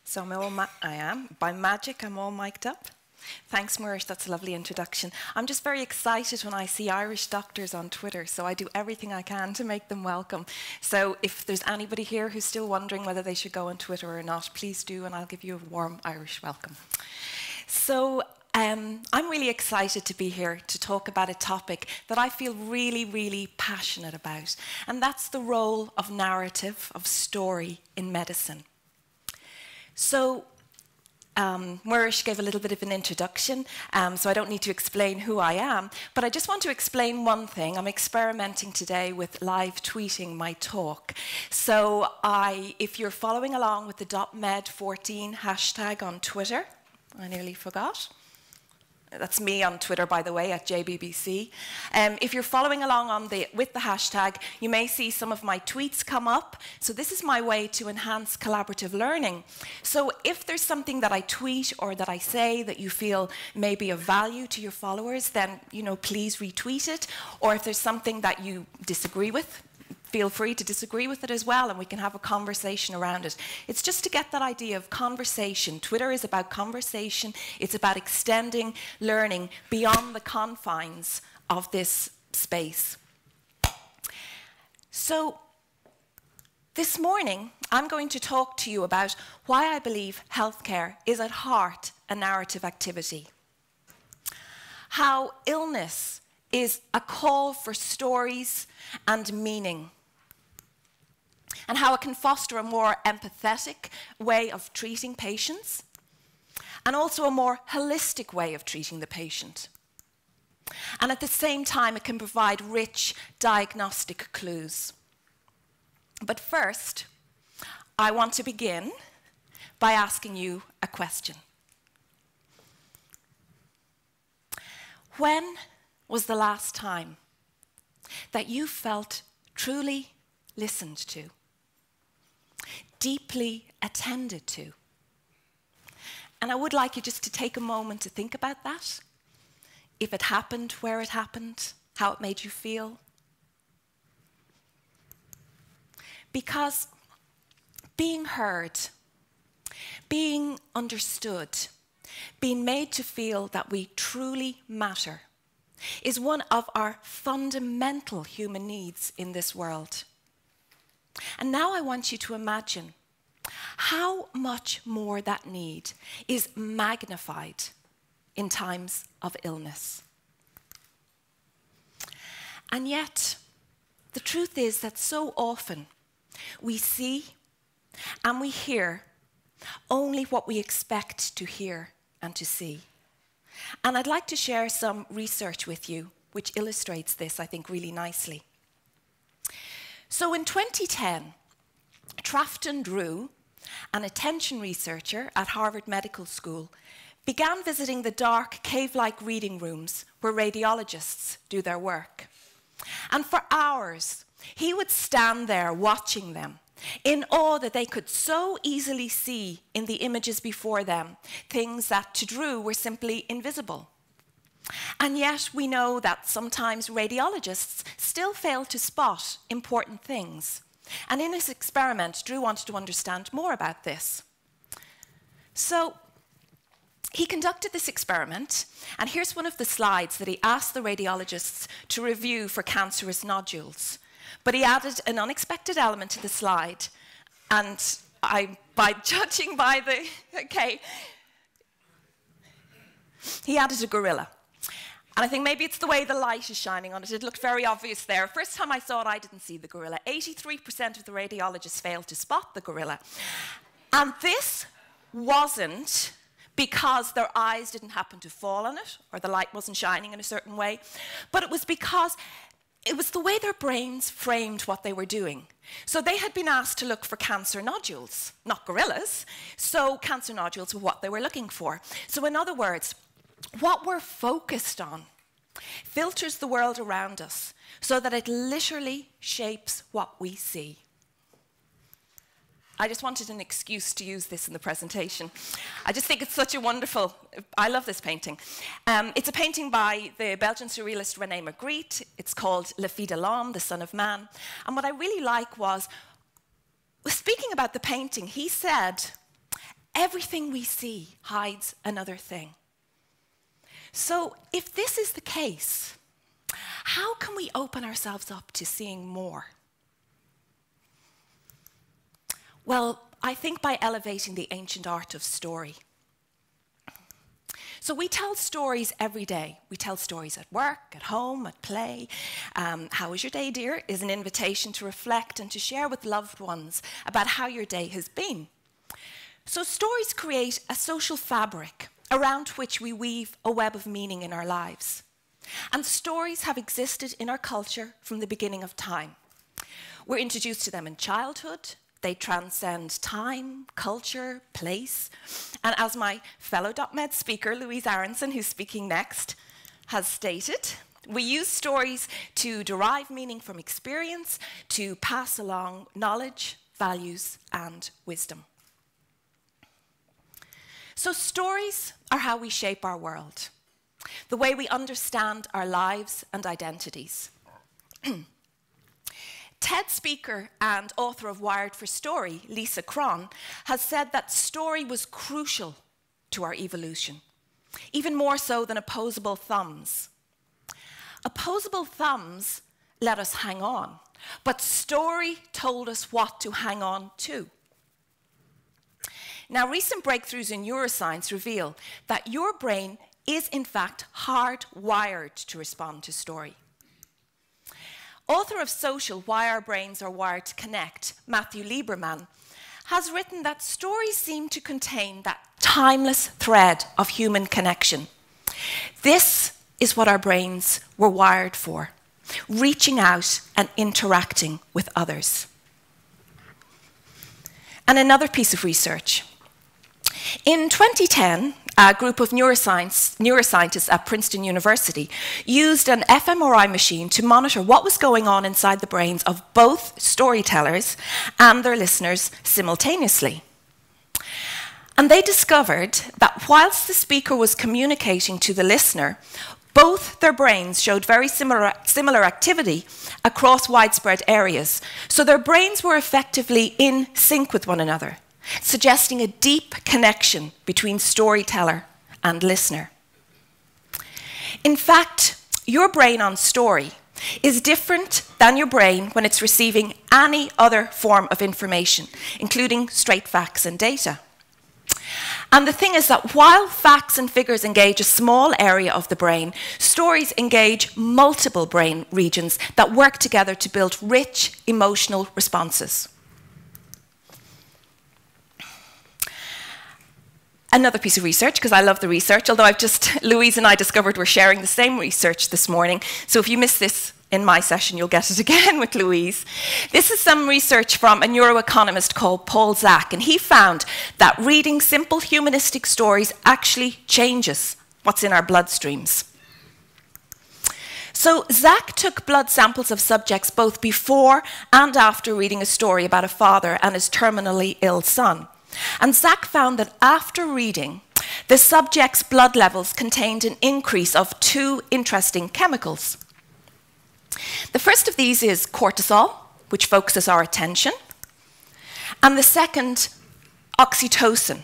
So I am. By magic, I'm all mic'd up. Thanks, Murish. That's a lovely introduction. I'm just very excited when I see Irish doctors on Twitter, so I do everything I can to make them welcome. So if there's anybody here who's still wondering whether they should go on Twitter or not, please do, and I'll give you a warm Irish welcome. So I'm really excited to be here to talk about a topic that I feel really, really passionate about, and that's the role of narrative, of story in medicine. So Murish gave a little bit of an introduction, so I don't need to explain who I am, but I just want to explain one thing. I'm experimenting today with live tweeting my talk. So if you're following along with the dotMED14 hashtag on Twitter, I nearly forgot. That's me on Twitter, by the way, at JBBC. If you're following along with the hashtag, you may see some of my tweets come up. So this is my way to enhance collaborative learning. So if there's something that I tweet or that I say that you feel may be of value to your followers, then please retweet it. Or if there's something that you disagree with, feel free to disagree with it as well, and we can have a conversation around it. It's just to get that idea of conversation. Twitter is about conversation. It's about extending learning beyond the confines of this space. So this morning, I'm going to talk to you about why I believe healthcare is at heart a narrative activity. How illness is a call for stories and meaning, and how it can foster a more empathetic way of treating patients, and also a more holistic way of treating the patient. And at the same time, it can provide rich diagnostic clues. But first, I want to begin by asking you a question. When was the last time that you felt truly listened to, deeply attended to? And I would like you just to take a moment to think about that. If it happened, where it happened, how it made you feel. Because being heard, being understood, being made to feel that we truly matter is one of our fundamental human needs in this world. And now I want you to imagine how much more that need is magnified in times of illness. And yet, the truth is that so often we see and we hear only what we expect to hear and to see. And I'd like to share some research with you which illustrates this, I think, really nicely. So in 2010, Trafton Drew, an attention researcher at Harvard Medical School, began visiting the dark, cave-like reading rooms where radiologists do their work. And for hours, he would stand there watching them, in awe that they could so easily see in the images before them things that to Drew were simply invisible. And yet we know that sometimes radiologists still fail to spot important things. And in his experiment, Drew wanted to understand more about this. So he conducted this experiment, and here's one of the slides that he asked the radiologists to review for cancerous nodules. But he added an unexpected element to the slide, and by judging by the, he added a gorilla. And I think maybe it's the way the light is shining on it. It looked very obvious there. First time I saw it, I didn't see the gorilla. 83% of the radiologists failed to spot the gorilla. And this wasn't because their eyes didn't happen to fall on it, or the light wasn't shining in a certain way, but it was because it was the way their brains framed what they were doing. So they had been asked to look for cancer nodules, not gorillas. So cancer nodules were what they were looking for. So in other words, what we're focused on filters the world around us so that it literally shapes what we see. I just wanted an excuse to use this in the presentation. I just think it's such a wonderful, I love this painting. It's a painting by the Belgian surrealist René Magritte. It's called Le Fils de l'Homme, the Son of Man. And what I really like was, speaking about the painting, he said, everything we see hides another thing. So if this is the case, how can we open ourselves up to seeing more? Well, I think by elevating the ancient art of story. So we tell stories every day. We tell stories at work, at home, at play. How was your day, dear? Is an invitation to reflect and to share with loved ones about how your day has been. So stories create a social fabric around which we weave a web of meaning in our lives. And stories have existed in our culture from the beginning of time. We're introduced to them in childhood. They transcend time, culture, place. And as my fellow dotMed speaker, Louise Aronson, who's speaking next, has stated, we use stories to derive meaning from experience, to pass along knowledge, values, and wisdom. So stories are how we shape our world, the way we understand our lives and identities. TED speaker and author of Wired for Story, Lisa Cron, has said that story was crucial to our evolution, even more so than opposable thumbs. Opposable thumbs let us hang on, but story told us what to hang on to. Now, recent breakthroughs in neuroscience reveal that your brain is in fact hardwired to respond to story. Author of Social, Why Our Brains Are Wired to Connect, Matthew Lieberman, has written that stories seem to contain that timeless thread of human connection. This is what our brains were wired for, reaching out and interacting with others. And another piece of research. In 2010, a group of neuroscientists at Princeton University used an fMRI machine to monitor what was going on inside the brains of both storytellers and their listeners simultaneously. And they discovered that whilst the speaker was communicating to the listener, both their brains showed very similar activity across widespread areas. So their brains were effectively in sync with one another, suggesting a deep connection between storyteller and listener. In fact, your brain on story is different than your brain when it's receiving any other form of information, including straight facts and data. And the thing is that while facts and figures engage a small area of the brain, stories engage multiple brain regions that work together to build rich emotional responses. Another piece of research, because I love the research, although Louise and I discovered we're sharing the same research this morning. So if you missed this in my session, you'll get it again with Louise. This is some research from a neuroeconomist called Paul Zak, and he found that reading simple humanistic stories actually changes what's in our bloodstreams. So Zak took blood samples of subjects both before and after reading a story about a father and his terminally ill son. And Zak found that after reading, the subject's blood levels contained an increase of two interesting chemicals. The first of these is cortisol, which focuses our attention, and the second, oxytocin,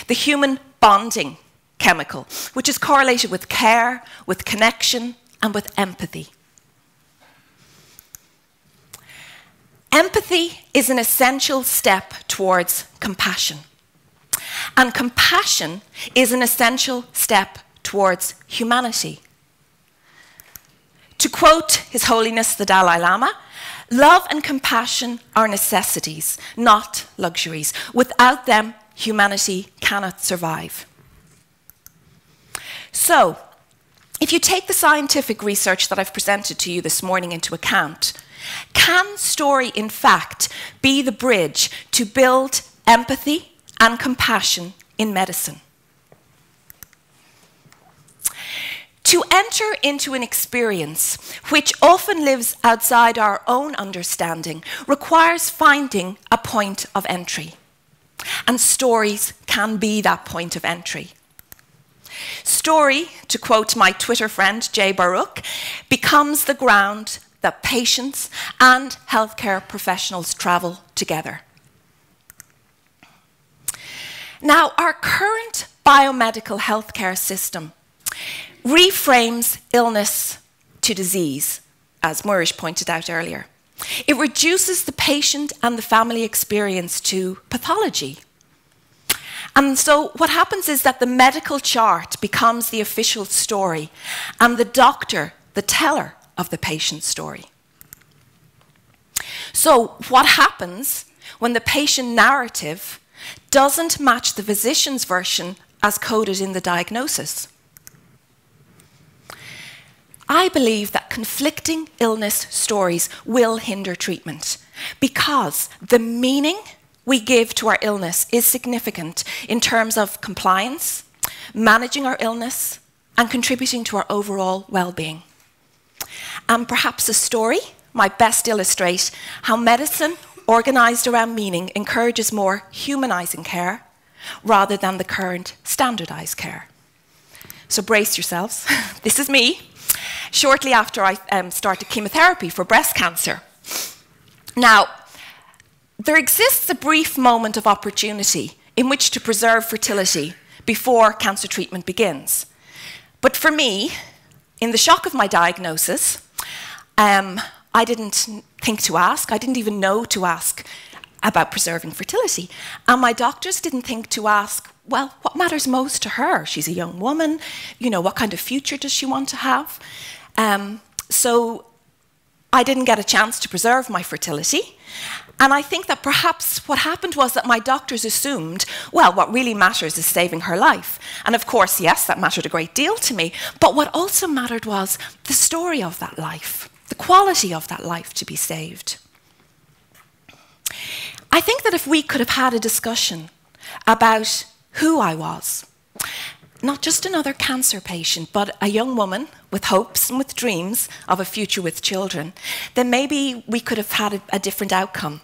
the human bonding chemical, which is correlated with care, with connection, and with empathy. Empathy is an essential step towards compassion. And compassion is an essential step towards humanity. To quote His Holiness the Dalai Lama, love and compassion are necessities, not luxuries. Without them, humanity cannot survive. So, if you take the scientific research that I've presented to you this morning into account, can story, in fact, be the bridge to build empathy and compassion in medicine? To enter into an experience which often lives outside our own understanding requires finding a point of entry. And stories can be that point of entry. Story, to quote my Twitter friend Jay Baruch, becomes the ground that patients and healthcare professionals travel together. Now, our current biomedical healthcare system reframes illness to disease, as Murish pointed out earlier. It reduces the patient and the family experience to pathology. And so what happens is that the medical chart becomes the official story and the doctor the teller of the patient's story. So what happens when the patient narrative doesn't match the physician's version as coded in the diagnosis? I believe that conflicting illness stories will hinder treatment because the meaning we give to our illness is significant in terms of compliance, managing our illness, and contributing to our overall well-being. And perhaps a story might best illustrate how medicine organised around meaning encourages more humanising care rather than the current standardised care. So brace yourselves. This is me, shortly after I started chemotherapy for breast cancer. Now, there exists a brief moment of opportunity in which to preserve fertility before cancer treatment begins. But for me, in the shock of my diagnosis, I didn't think to ask. I didn't even know to ask about preserving fertility. And my doctors didn't think to ask, well, what matters most to her? She's a young woman. You know, what kind of future does she want to have? So I didn't get a chance to preserve my fertility. And I think that perhaps what happened was that my doctors assumed, well, what really matters is saving her life. And of course, yes, that mattered a great deal to me. But what also mattered was the story of that life, the quality of that life to be saved. I think that if we could have had a discussion about who I was, not just another cancer patient, but a young woman with hopes and with dreams of a future with children, then maybe we could have had a different outcome.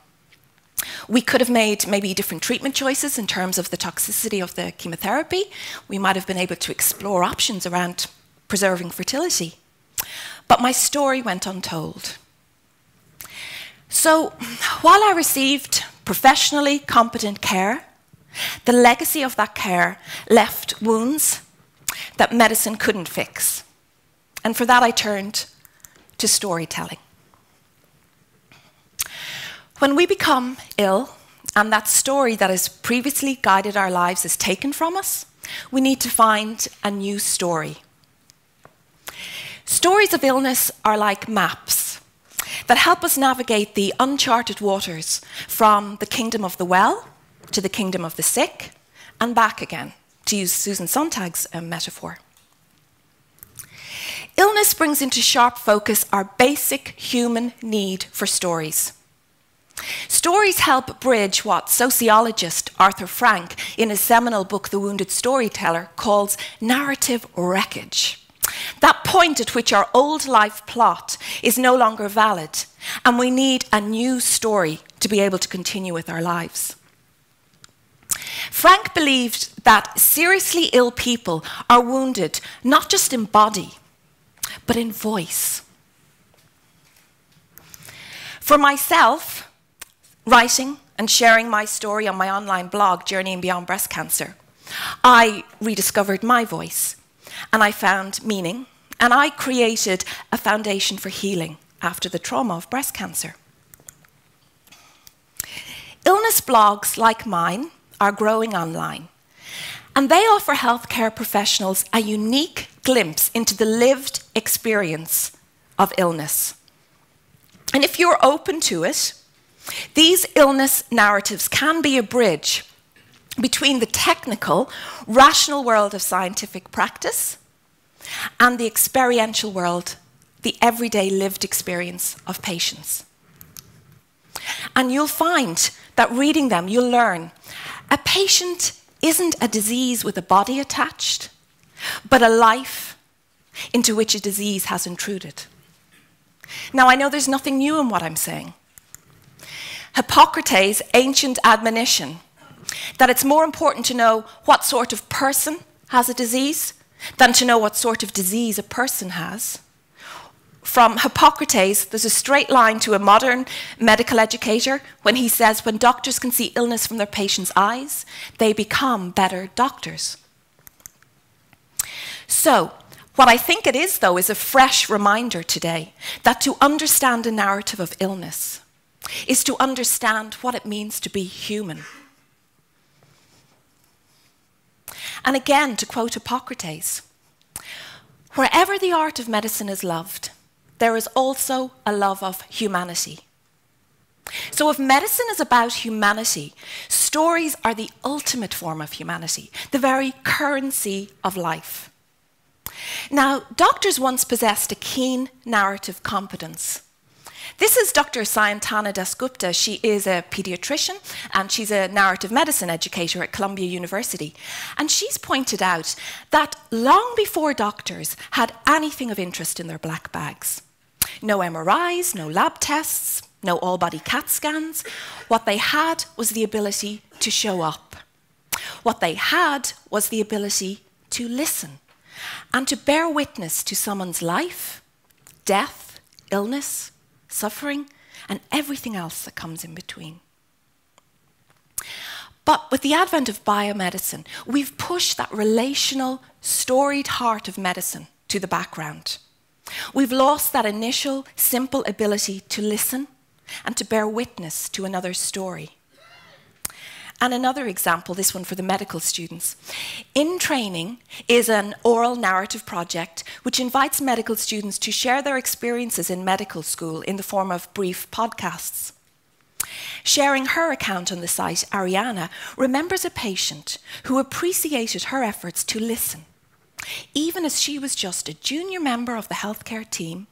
We could have made maybe different treatment choices in terms of the toxicity of the chemotherapy. We might have been able to explore options around preserving fertility. But my story went untold. So while I received professionally competent care, the legacy of that care left wounds that medicine couldn't fix. And for that, I turned to storytelling. When we become ill, and that story that has previously guided our lives is taken from us, we need to find a new story. Stories of illness are like maps that help us navigate the uncharted waters from the kingdom of the well to the kingdom of the sick, and back again, to use Susan Sontag's metaphor. Illness brings into sharp focus our basic human need for stories. Stories help bridge what sociologist Arthur Frank, in his seminal book, The Wounded Storyteller, calls narrative wreckage. That point at which our old life plot is no longer valid, and we need a new story to be able to continue with our lives. Frank believed that seriously ill people are wounded not just in body, but in voice. For myself, writing and sharing my story on my online blog, Journeying Beyond Breast Cancer, I rediscovered my voice, and I found meaning, and I created a foundation for healing after the trauma of breast cancer. Illness blogs like mine are growing online, and they offer healthcare professionals a unique glimpse into the lived experience of illness. And if you're open to it, these illness narratives can be a bridge between the technical, rational world of scientific practice and the experiential world, the everyday lived experience of patients. And you'll find that reading them, you'll learn a patient isn't a disease with a body attached, but a life into which a disease has intruded. Now, I know there's nothing new in what I'm saying. Hippocrates' ancient admonition that it's more important to know what sort of person has a disease than to know what sort of disease a person has, from Hippocrates, there's a straight line to a modern medical educator when he says, when doctors can see illness from their patients' eyes, they become better doctors. So, what I think it is, though, is a fresh reminder today that to understand a narrative of illness is to understand what it means to be human. And again, to quote Hippocrates, wherever the art of medicine is loved, there is also a love of humanity. So if medicine is about humanity, stories are the ultimate form of humanity, the very currency of life. Now, doctors once possessed a keen narrative competence. This is Dr. Sayantana Dasgupta. She is a pediatrician and she's a narrative medicine educator at Columbia University. And she's pointed out that long before doctors had anything of interest in their black bags, no MRIs, no lab tests, no all-body CAT scans, what they had was the ability to show up. What they had was the ability to listen and to bear witness to someone's life, death, illness, suffering, and everything else that comes in between. But with the advent of biomedicine, we've pushed that relational, storied heart of medicine to the background. We've lost that initial, simple ability to listen and to bear witness to another's story. And another example, this one for the medical students. In Training is an oral narrative project which invites medical students to share their experiences in medical school in the form of brief podcasts. Sharing her account on the site, Ariana remembers a patient who appreciated her efforts to listen, even as she was just a junior member of the healthcare team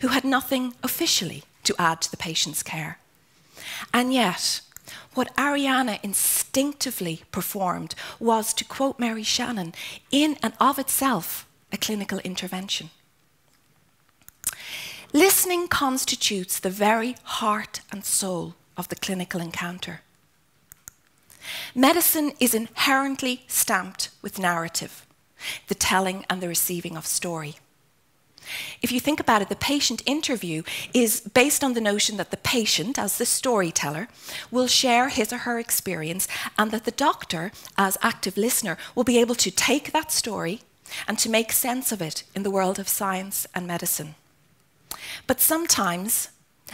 who had nothing officially to add to the patient's care. And yet, what Ariana instinctively performed was, to quote Mary Shannon, in and of itself, a clinical intervention. Listening constitutes the very heart and soul of the clinical encounter. Medicine is inherently stamped with narrative, the telling and the receiving of story. If you think about it, the patient interview is based on the notion that the patient, as the storyteller, will share his or her experience, and that the doctor, as active listener, will be able to take that story and to make sense of it in the world of science and medicine. But sometimes,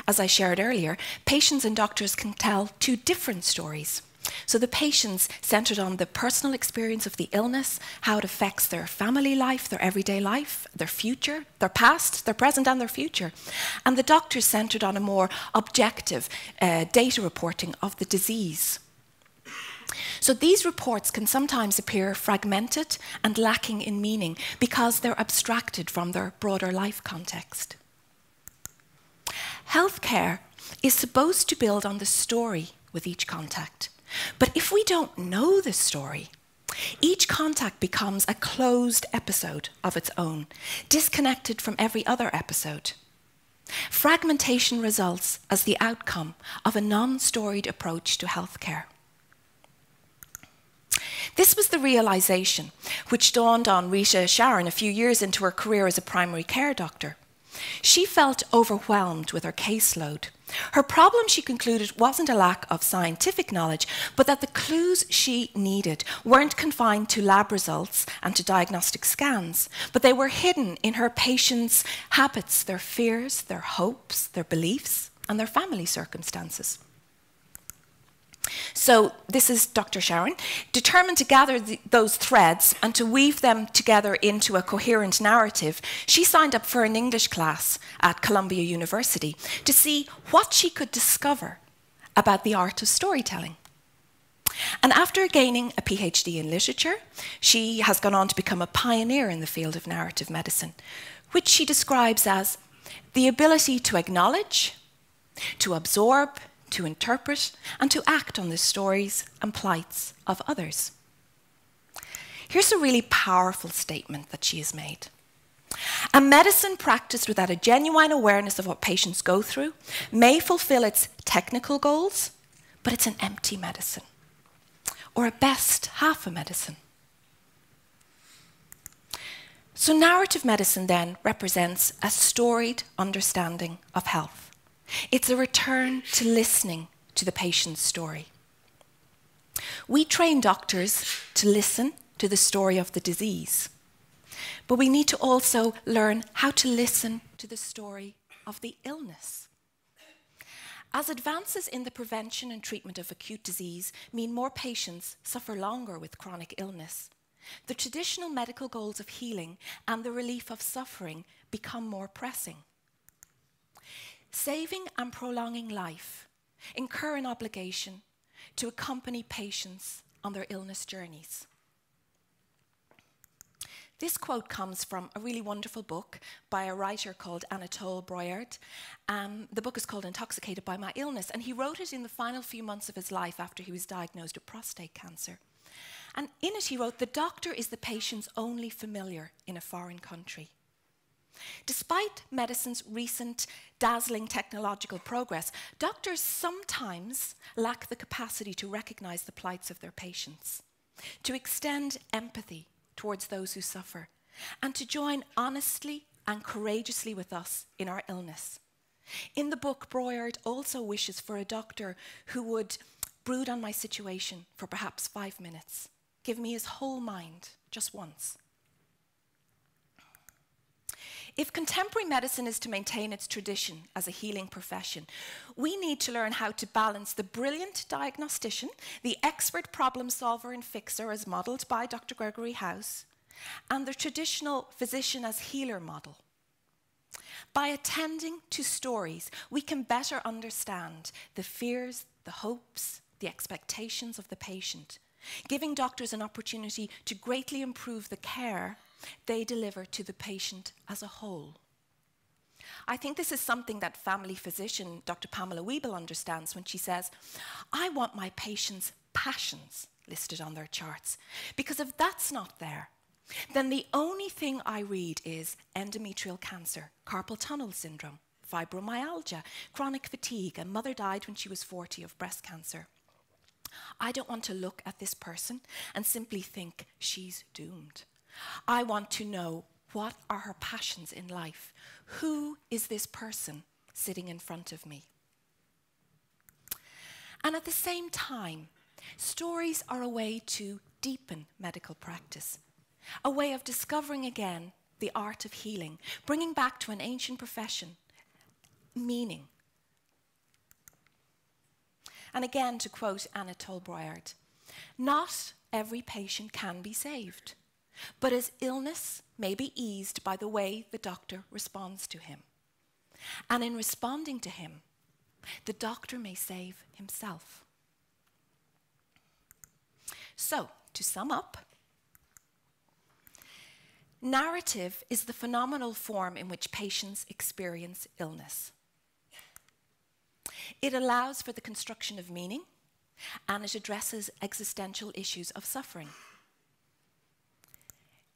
as I shared earlier, patients and doctors can tell two different stories. So the patients centred on the personal experience of the illness, how it affects their family life, their everyday life, their future, their past, their present and their future. And the doctors centred on a more objective data reporting of the disease. So these reports can sometimes appear fragmented and lacking in meaning because they're abstracted from their broader life context. Healthcare is supposed to build on the story with each contact. But if we don't know the story, each contact becomes a closed episode of its own, disconnected from every other episode. Fragmentation results as the outcome of a non-storied approach to healthcare. This was the realization which dawned on Rita Sharon a few years into her career as a primary care doctor. She felt overwhelmed with her caseload. Her problem, she concluded, wasn't a lack of scientific knowledge, but that the clues she needed weren't confined to lab results and to diagnostic scans, but they were hidden in her patients' habits, their fears, their hopes, their beliefs, and their family circumstances. So this is Dr. Sharon, determined to gather those threads and to weave them together into a coherent narrative. She signed up for an English class at Columbia University to see what she could discover about the art of storytelling. And after gaining a PhD in literature, she has gone on to become a pioneer in the field of narrative medicine, which she describes as the ability to acknowledge, to absorb, to interpret, and to act on the stories and plights of others. Here's a really powerful statement that she has made. A medicine practiced without a genuine awareness of what patients go through may fulfill its technical goals, but it's an empty medicine, or at best, half a medicine. So narrative medicine then represents a storied understanding of health. It's a return to listening to the patient's story. We train doctors to listen to the story of the disease, but we need to also learn how to listen to the story of the illness. As advances in the prevention and treatment of acute disease mean more patients suffer longer with chronic illness, the traditional medical goals of healing and the relief of suffering become more pressing. Saving and prolonging life incur an obligation to accompany patients on their illness journeys. This quote comes from a really wonderful book by a writer called Anatole Broyard. The book is called Intoxicated by My Illness, and he wrote it in the final few months of his life after he was diagnosed with prostate cancer. And in it he wrote, "The doctor is the patient's only familiar in a foreign country." Despite medicine's recent dazzling technological progress, doctors sometimes lack the capacity to recognize the plights of their patients, to extend empathy towards those who suffer, and to join honestly and courageously with us in our illness. In the book, Broyard also wishes for a doctor who would brood on my situation for perhaps 5 minutes, give me his whole mind just once. If contemporary medicine is to maintain its tradition as a healing profession, we need to learn how to balance the brilliant diagnostician, the expert problem solver and fixer as modelled by Dr. Gregory House, and the traditional physician as healer model. By attending to stories, we can better understand the fears, the hopes, the expectations of the patient, giving doctors an opportunity to greatly improve the care they deliver to the patient as a whole. I think this is something that family physician Dr. Pamela Wiebel understands when she says, "I want my patients' passions listed on their charts, because if that's not there, then the only thing I read is endometrial cancer, carpal tunnel syndrome, fibromyalgia, chronic fatigue, and mother died when she was 40 of breast cancer. I don't want to look at this person and simply think she's doomed. I want to know, what are her passions in life? Who is this person sitting in front of me?" And at the same time, stories are a way to deepen medical practice, a way of discovering again the art of healing, bringing back to an ancient profession meaning. And again, to quote Anatole Broyard, "Not every patient can be saved, but his illness may be eased by the way the doctor responds to him. And in responding to him, the doctor may save himself." So, to sum up, narrative is the phenomenal form in which patients experience illness. It allows for the construction of meaning, and it addresses existential issues of suffering.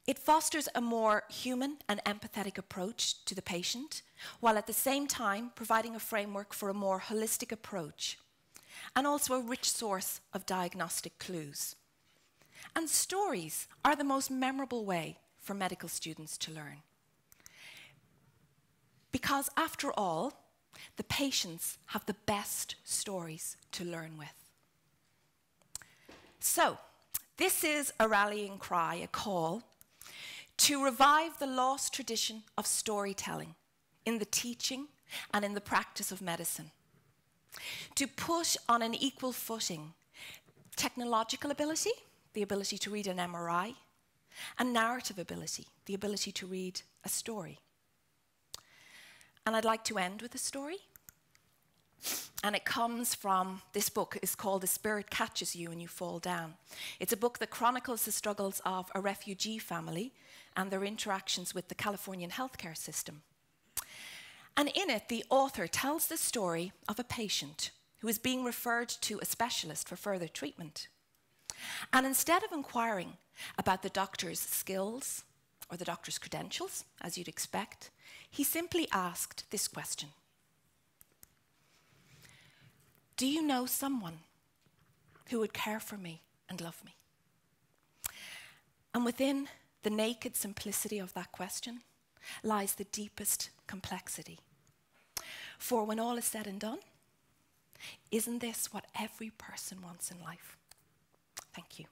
It fosters a more human and empathetic approach to the patient, while at the same time providing a framework for a more holistic approach, and also a rich source of diagnostic clues. And stories are the most memorable way for medical students to learn. Because after all, the patients have the best stories to learn with. So, this is a rallying cry, a call to revive the lost tradition of storytelling in the teaching and in the practice of medicine. To put on an equal footing technological ability, the ability to read an MRI, and narrative ability, the ability to read a story. And I'd like to end with a story. And it comes from, this book is called The Spirit Catches You and You Fall Down. It's a book that chronicles the struggles of a refugee family and their interactions with the Californian healthcare system. And in it, the author tells the story of a patient who is being referred to a specialist for further treatment. And instead of inquiring about the doctor's skills or the doctor's credentials, as you'd expect, he simply asked this question: "Do you know someone who would care for me and love me?" And within the naked simplicity of that question lies the deepest complexity. For when all is said and done, isn't this what every person wants in life? Thank you.